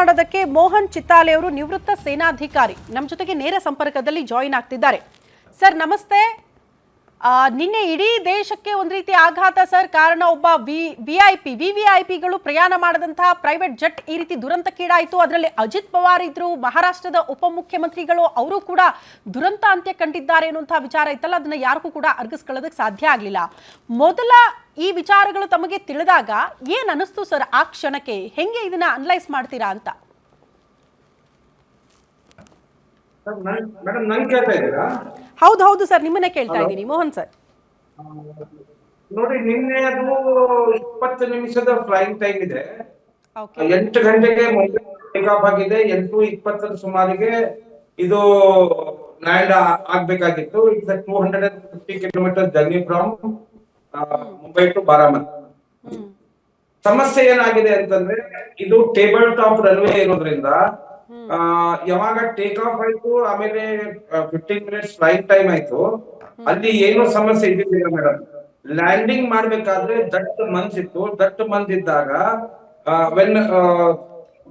ಮಾತನಾಡೋದಕ್ಕೆ ಮೋಹನ್ ಚಿತ್ತಾಲೆ ಅವರು ನಿವೃತ್ತ ಸೇನಾಧಿಕಾರಿ ನಮ್ಮ ಜೊತೆಗೆ ನೇರ ಸಂಪರ್ಕದಲ್ಲಿ ಜಾಯಿನ್ ಆಗ್ತಿದ್ದಾರೆ. ಸರ್ ನಮಸ್ತೆ. ನಿನ್ನೆ ಇಡೀ ದೇಶಕ್ಕೆ ಒಂದು ರೀತಿ ಆಘಾತ ಸರ್. ಕಾರಣ ಒಬ್ಬ ವಿವಿಐಪಿಗಳು ಪ್ರಯಾಣ ಮಾಡಿದಂತಹ ಪ್ರೈವೇಟ್ ಜೆಟ್ ಈ ರೀತಿ ದುರಂತಕ್ಕೀಡಾಯಿತು. ಅದರಲ್ಲಿ ಅಜಿತ್ ಪವಾರ್ ಇದ್ರು, ಮಹಾರಾಷ್ಟ್ರದ ಉಪಮುಖ್ಯಮಂತ್ರಿಗಳು, ಅವರು ಕೂಡ ದುರಂತ ಅಂತ್ಯ ಕಂಡಿದ್ದಾರೆ ಅನ್ನುವಂತಹ ವಿಚಾರ ಇತ್ತಲ್ಲ, ಅದನ್ನ ಯಾರಿಗೂ ಕೂಡ ಅರ್ಗಿಸ್ಕೊಳ್ಳೋದಕ್ಕೆ ಸಾಧ್ಯ ಆಗಲಿಲ್ಲ. ಮೊದಲ ಈ ವಿಚಾರಗಳು ತಮಗೆ ತಿಳಿದಾಗ ಏನ್ ಅನಿಸ್ತು ಸರ್? ಆ ಕ್ಷಣಕ್ಕೆ ಹೆಂಗೆ ಇದನ್ನ ಅನಲೈಸ್ ಮಾಡ್ತೀರಾ ಅಂತ? ಹೌದು ಸರ್, ನಿಮ್ಮನ್ನೇ ಕೇಳ್ತಾ ಇದ್ದೀನಿ ಮೋಹನ್ ಸರ್. ನೋಡಿ, ನಿನ್ನೆ ಅದು 20 ನಿಮಿಷದ ಫ್ಲೈಯಿಂಗ್ ಟೈಮ್ ಇದೆ. 8 ಗಂಟೆಗೆ ಟೇಕ್ ಆಫ್ ಆಗಿದೆ. 8:20 ಸುಮಾರಿಗೆ ಇದು ಲ್ಯಾಂಡ್ ಆಗ್ಬೇಕಾಗಿತ್ತು. It's 250 kilometre journey from Mumbai to Baramati. ಸಮಸ್ಯೆ ಏನಾಗಿದೆ ಅಂತಂದ್ರೆ, ಇದು ಟೇಬಲ್ ಟಾಪ್ ರನ್ವೇ ಇರೋದ್ರಿಂದ ಯಾವಾಗ ಟೇಕ್ ಆಫ್ ಆಯ್ತು, ಆಮೇಲೆ 15 ಮಿನಿಟ್ಸ್ ಫ್ಲೈಟ್ ಟೈಮ್ ಆಯ್ತು, ಅಲ್ಲಿ ಏನೋ ಸಮಸ್ಯೆ ಇದ್ದಿದ್ದಿಲ್ಲ ಮೇಡಮ್. ಲ್ಯಾಂಡಿಂಗ್ ಮಾಡ್ಬೇಕಾದ್ರೆ ದಟ್ ಮಂದಿತ್ತು. ದಟ್ ಮಂದಿದ್ದಾಗ ವೆನ್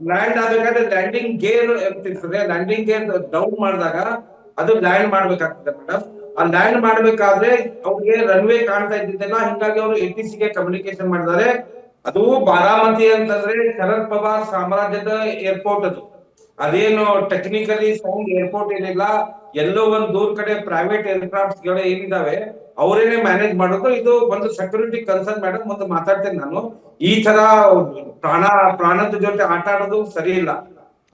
ಲ್ಯಾಂಡ್ ಆಗ್ಬೇಕಾದ್ರೆ ಲ್ಯಾಂಡಿಂಗ್ ಗೇರ್ ಇರ್ತದೆ. ಲ್ಯಾಂಡಿಂಗ್ ಗೇರ್ ಡೌನ್ ಮಾಡಿದಾಗ ಅದು ಲ್ಯಾಂಡ್ ಮಾಡ್ಬೇಕಾಗ್ತದೆ ಮೇಡಮ್. ಆ ಲ್ಯಾಂಡ್ ಮಾಡ್ಬೇಕಾದ್ರೆ ಅವ್ರಿಗೆ ರನ್ವೇ ಕಾಣ್ತಾ ಇದ್ದಿದ್ದಿಲ್ಲ. ಹಿಂಗಾಗಿ ಅವರು ATC ಗೆ ಕಮ್ಯುನಿಕೇಶನ್ ಮಾಡಿದ್ದಾರೆ. ಅದು ಬಾರಾಮತಿ ಅಂತಂದ್ರೆ ಶರದ್ ಪವಾರ್ ಸಾಮ್ರಾಜ್ಯದ ಏರ್ಪೋರ್ಟ್. ಅದೇನು ಟೆಕ್ನಿಕಲಿ ಸೌಂಡ್ ಏರ್ಪೋರ್ಟ್ ಏನಿಲ್ಲ. ಎಲ್ಲೋ ಒಂದ್ ದೂರ್ ಕಡೆ ಪ್ರೈವೇಟ್ ಏರ್ಕ್ರಾಫ್ಟ್ ಗಳು ಏನಿದಾವೆ ಅವರೇನೆ ಮ್ಯಾನೇಜ್ ಮಾಡೋದು. ಇದು ಒಂದು ಸೆಕ್ಯೂರಿಟಿ ಕನ್ಸರ್ನ್ ಮೇಡಮ್. ಒಂದು ಮಾತಾಡ್ತೇನೆ ನಾನು. ಈ ತರ ಪ್ರಾಣದ ಜೊತೆ ಆಟ ಆಡೋದು ಸರಿ ಇಲ್ಲ.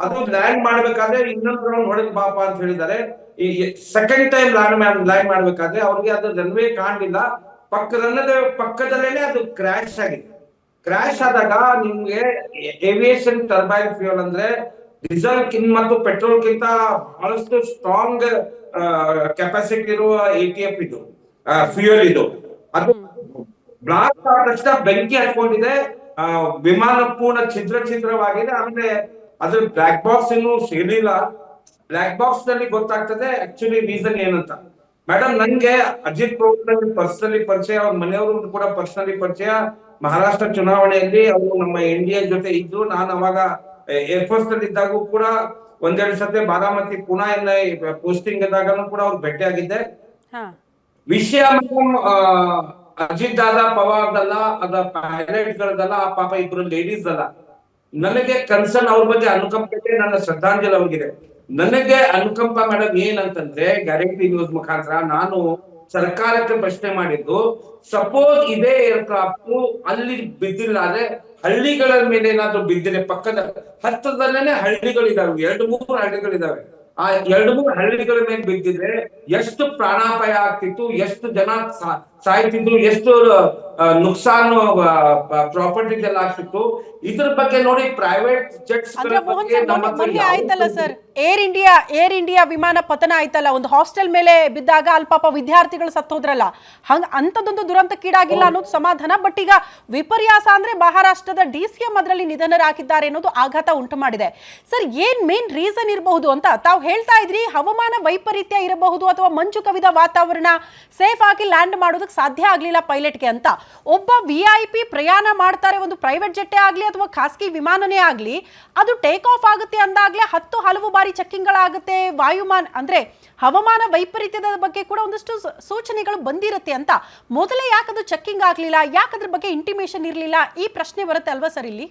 ಅದು ಲ್ಯಾಂಡ್ ಮಾಡ್ಬೇಕಾದ್ರೆ ಇನ್ನೊಂದು ರೌಂಡ್ ಹೊಡೆದ್ ಬಾಪ ಅಂತ ಹೇಳಿದ್ದಾರೆ. ಈ ಸೆಕೆಂಡ್ ಟೈಮ್ ಲ್ಯಾಂಡ್ ಮಾಡ್ಬೇಕಾದ್ರೆ ಅವ್ರಿಗೆ ಅದು ರನ್ವೇ ಕಾಣ್ಲಿಲ್ಲ. ಪಕ್ಕದಲ್ಲೇನೆ ಅದು ಕ್ರಾಶ್ ಆಗಿದೆ. ಕ್ರಾಶ್ ಆದಾಗ ನಿಮ್ಗೆ ಏವಿಯೇಷನ್ ಟರ್ಬೈನ್ ಫ್ಯೂಯಲ್ ಅಂದ್ರೆ ಡೀಸೆಲ್ ಮತ್ತು ಪೆಟ್ರೋಲ್ ಗಿಂತ ಬಹಳಷ್ಟು ಸ್ಟ್ರಾಂಗ್ ಕೆಪಾಸಿಟಿ ಇರುವ ATF ಇದು ಫ್ಯೂಯಲ್. ಇದು ಅದು ಬ್ಲಾಸ್ಟ್ ಆದ ತಕ್ಷಣ ಬೆಂಕಿ ಹತ್ಕೊಂಡಿದೆ. ವಿಮಾನ ಪೂರ್ಣ ಛಿದ್ರವಾಗಿದೆ. ಆಮೇಲೆ ಅದ್ರ ಬ್ಲಾಕ್ ಬಾಕ್ಸ್ ಇನ್ನೂ ಸಿಗಲಿಲ್ಲ. ಬ್ಲಾಕ್ ಬಾಕ್ಸ್ ನಲ್ಲಿ ಗೊತ್ತಾಗ್ತದೆ ಆಕ್ಚುಲಿ ರೀಸನ್ ಏನಂತ. ಮೇಡಮ್, ನನ್ಗೆ ಅಜಿತ್ ಪವಾರ್ ಪರ್ಸನಲಿ ಪರಿಚಯ, ಅವ್ರ ಮನೆಯವರು ಕೂಡ ಪರ್ಸನಲಿ ಪರಿಚಯ. ಮಹಾರಾಷ್ಟ್ರ ಚುನಾವಣೆಯಲ್ಲಿ ಅವರು ನಮ್ಮ NDA ಜೊತೆ ಇದ್ದು, ನಾನು ಅವಾಗ ಏರ್ಫೋರ್ಸ್ ನಲ್ಲಿ ಇದ್ದಾಗೂ ಕೂಡ ಒಂದೆರಡು ಸತಿ ಬಾರಾಮತಿ ಪುನಾ ಪೋಸ್ಟಿಂಗ್ ಇದ್ದಾಗನು ಕೂಡ ಅವ್ರು ಭೇಟಿ ಆಗಿದ್ದೆ. ವಿಷಯ ಅಜಿತ್ ದಾದಾ ಪವಾರ್ದಲ್ಲ, ಅದ ಪೈಲಟ್ ಗಳದಲ್ಲ, ಆ ಪಾಪ ಇಬ್ರು ಲೇಡೀಸ್ ಅಲ್ಲ. ನನಗೆ ಕನ್ಸರ್ನ್ ಅವ್ರ ಬಗ್ಗೆ ಅನುಕಂಪ ಇದೆ, ನನ್ನ ಶ್ರದ್ಧಾಂಜಲಿ ಅವ್ರಿಗೆ. ನನಗೆ ಅನುಕಂಪ ಮೇಡಮ್ ಏನಂತಂದ್ರೆ, ಗ್ಯಾರಂಟಿ ನ್ಯೂಸ್ ಮುಖಾಂತರ ನಾನು ಸರ್ಕಾರಕ್ಕೆ ಪ್ರಶ್ನೆ ಮಾಡಿದ್ದು, ಸಪೋಸ್ ಇದೇ ಏರ್ಕ್ರಾಫ್ಟ್ ಅಲ್ಲಿ ಬಿದ್ದಿಲ್ಲ ಆದ್ರೆ ಹಳ್ಳಿಗಳ ಮೇಲೆ ಏನಾದ್ರು ಬಿದ್ದಿದೆ, ಪಕ್ಕದ ಹತ್ತದಲ್ಲೇನೆ ಹಳ್ಳಿಗಳಿದಾವೆ, 2-3 ಹಳ್ಳಿಗಳಿದಾವೆ. ಆ 2-3 ಹಳ್ಳಿಗಳ ಮೇಲೆ ಬಿದ್ದಿದ್ರೆ ಎಷ್ಟು ಪ್ರಾಣಾಪಾಯ ಆಗ್ತಿತ್ತು, ಎಷ್ಟು ಜನ ಸಾಯ್ತಿದ್ರು, ಎಷ್ಟು ನುಕ್ಸಾನು ಪ್ರಾಪರ್ಟಿ ಎಲ್ಲ ಆಗ್ತಿತ್ತು. ಇದ್ರ ಬಗ್ಗೆ ನೋಡಿ, ಪ್ರೈವೇಟ್ ಜೆಟ್ಸ್ ಆಯ್ತಲ್ಲ ಸರ್, ಏರ್ ಇಂಡಿಯಾ ವಿಮಾನ ಪತನ ಆಯ್ತಲ್ಲ, ಒಂದು ಹಾಸ್ಟೆಲ್ ಮೇಲೆ ಬಿದ್ದಾಗ ಅಲ್ಲಿ ಪಾಪ ವಿದ್ಯಾರ್ಥಿಗಳು ಸತ್ತೋದ್ರಲ್ಲ, ಅಂತದೊಂದು ದುರಂತಕ್ಕೀಡಾಗಿಲ್ಲ ಅನ್ನೋದು ಸಮಾಧಾನ. ಬಟ್ ಈಗ ವಿಪರ್ಯಾಸ ಅಂದ್ರೆ ಮಹಾರಾಷ್ಟ್ರದ DCM ಅದರಲ್ಲಿ ನಿಧನರಾಗಿದ್ದಾರೆ ಅನ್ನೋದು ಆಘಾತ ಉಂಟು ಮಾಡಿದೆ. ಸರ್, ಏನ್ ಮೇನ್ ರೀಸನ್ ಇರಬಹುದು ಅಂತ ತಾವು ಹೇಳ್ತಾ ಇದ್ರಿ? ಹವಾಮಾನ ವೈಪರೀತ್ಯ ಇರಬಹುದು, ಅಥವಾ ಮಂಜು ಕವಿದ ವಾತಾವರಣ, ಸೇಫ್ ಆಗಿ ಲ್ಯಾಂಡ್ ಮಾಡೋದಕ್ಕೆ ಸಾಧ್ಯ ಆಗ್ಲಿಲ್ಲ ಪೈಲಟ್ಗೆ ಅಂತ. ಒಬ್ಬ VIP ಪ್ರಯಾಣ ಮಾಡ್ತಾರೆ, ಒಂದು ಪ್ರೈವೇಟ್ ಜೆಟ್ಟೇ ಆಗ್ಲಿ ಅಥವಾ ಖಾಸಗಿ ವಿಮಾನನೇ ಆಗ್ಲಿ, ಅದು ಟೇಕ್ ಆಫ್ ಆಗುತ್ತೆ ಅಂದಾಗ್ಲೇ ಹಲವು ಬಾರಿ ಚೆಕ್ಕಿಂಗ್ ಗಳಾಗುತ್ತೆ. ವಾಯುಮಾನ ಅಂದ್ರೆ ಹವಾಮಾನ ವೈಪರೀತ್ಯದ ಬಗ್ಗೆ ಕೂಡ ಒಂದಷ್ಟು ಸೂಚನೆಗಳು ಬಂದಿರುತ್ತೆ ಅಂತ. ಮೊದಲೇ ಯಾಕದು ಚೆಕ್ಕಿಂಗ್ ಆಗ್ಲಿಲ್ಲ, ಯಾಕದ್ರ ಬಗ್ಗೆ ಇಂಟಿಮೇಷನ್ ಇರ್ಲಿಲ್ಲ? ಈ ಪ್ರಶ್ನೆ ಬರುತ್ತೆ ಅಲ್ವಾ ಸರ್ ಇಲ್ಲಿ?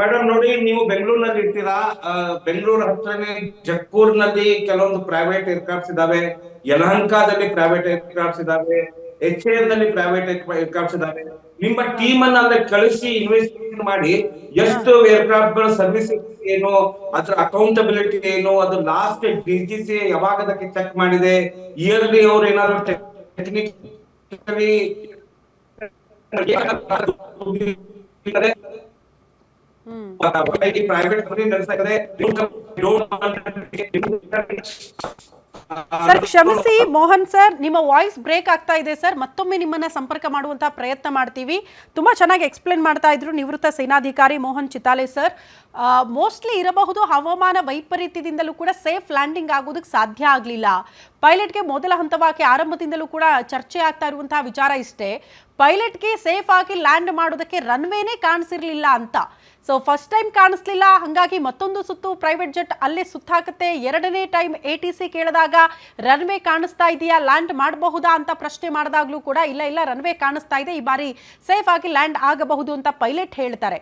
ಮೇಡಮ್ ನೋಡಿ, ನೀವು ಬೆಂಗಳೂರಿನಲ್ಲಿ ಇರ್ತೀರಾ. ಬೆಂಗಳೂರು ಹತ್ರನೇ ಜಕ್ಕೂರ್ನಲ್ಲಿ ಕೆಲವೊಂದು ಪ್ರೈವೇಟ್ ಏರ್ಕ್ರಾಫ್ಟ್ಸ್ ಇದಾವೆ, ಯಲಹಂಕದಲ್ಲಿ ಪ್ರೈವೇಟ್ ಏರ್ಕ್ರಾಫ್ಟ್ಸ್ ಇದಾವೆ, HAL ನಲ್ಲಿ ಪ್ರೈವೇಟ್ ಏರ್ಕ್ರಾಫ್ಟ್ಸ್ ಇದಾವೆ. ನಿಮ್ಮ ಟೀಮ್ ಅನ್ನ ಅಲ್ಲೇ ಕಳಿಸಿ ಇನ್ವೆಸ್ಟಿಗೇಷನ್ ಮಾಡಿ, ಎಷ್ಟು ಏರ್ಕ್ರಾಫ್ಟ್ ಗಳ ಸರ್ವಿಸ್ ಏನು, ಅದ್ರ ಅಕೌಂಟಬಿಲಿಟಿ ಏನು, ಅದು ಲಾಸ್ಟ್ DGC ಯಾವಾಗ ಅದಕ್ಕೆ ಚೆಕ್ ಮಾಡಿದೆ, ಇಯರ್ಲಿ ಅವ್ರು ಏನಾದ್ರು ಟೆಕ್ನಿಕಲಿ ಸರ್ ಕ್ಷಮಿಸಿ ಮೋಹನ್ ಸರ್, ನಿಮ್ಮ ವಾಯ್ಸ್ ಬ್ರೇಕ್ ಆಗ್ತಾ ಇದೆ ಸರ್. ಮತ್ತೊಮ್ಮೆ ನಿಮ್ಮನ್ನ ಸಂಪರ್ಕ ಮಾಡುವಂತಹ ಪ್ರಯತ್ನ ಮಾಡ್ತೀವಿ. ತುಂಬಾ ಚೆನ್ನಾಗಿ ಎಕ್ಸ್ಪ್ಲೇನ್ ಮಾಡ್ತಾ ಇದ್ರು ನಿವೃತ್ತ ಸೇನಾಧಿಕಾರಿ ಮೋಹನ್ ಚಿತ್ತಾಲೆ ಸರ್. ಮೋಸ್ಟ್ಲಿ ಇರಬಹುದು ಹವಾಮಾನ ವೈಪರೀತ್ಯದಿಂದಲೂ ಕೂಡ ಸೇಫ್ ಲ್ಯಾಂಡಿಂಗ್ ಆಗೋದಕ್ಕೆ ಸಾಧ್ಯ ಆಗಲಿಲ್ಲ. ಪೈಲಟ್ಗೆ ಮೊದಲ ಹಂತವಾಗಿ ಆರಂಭದಿಂದಲೂ ಕೂಡ ಚರ್ಚೆ ಆಗ್ತಾ ಇರುವಂತಹ ವಿಚಾರ ಇಷ್ಟೇ, ಪೈಲಟ್ಗೆ ಸೇಫ್ ಆಗಿ ಲ್ಯಾಂಡ್ ಮಾಡೋದಕ್ಕೆ ರನ್ವೇನೇ ಕಾಣಿಸಿರ್ಲಿಲ್ಲ ಅಂತ. ಸೊ ಫಸ್ಟ್ ಟೈಮ್ ಕಾಣಿಸ್ಲಿಲ್ಲ, ಹಂಗಾಗಿ ಮತ್ತೊಂದು ಸುತ್ತು ಪ್ರೈವೇಟ್ ಜೆಟ್ ಅಲ್ಲೇ ಸುತ್ತಾಕತ್ತೆ. ಎರಡನೇ ಟೈಮ್ ATC ಕೇಳಿದಾಗ ರನ್ವೇ ಕಾಣಿಸ್ತಾ ಇದೆಯಾ, ಲ್ಯಾಂಡ್ ಮಾಡಬಹುದಾ ಅಂತ ಪ್ರಶ್ನೆ ಮಾಡಿದಾಗ್ಲೂ ಕೂಡ ಇಲ್ಲ ರನ್ವೇ ಕಾಣಿಸ್ತಾ ಇದೆ, ಈ ಬಾರಿ ಸೇಫ್ ಆಗಿ ಲ್ಯಾಂಡ್ ಆಗಬಹುದು ಅಂತ ಪೈಲಟ್ ಹೇಳ್ತಾರೆ.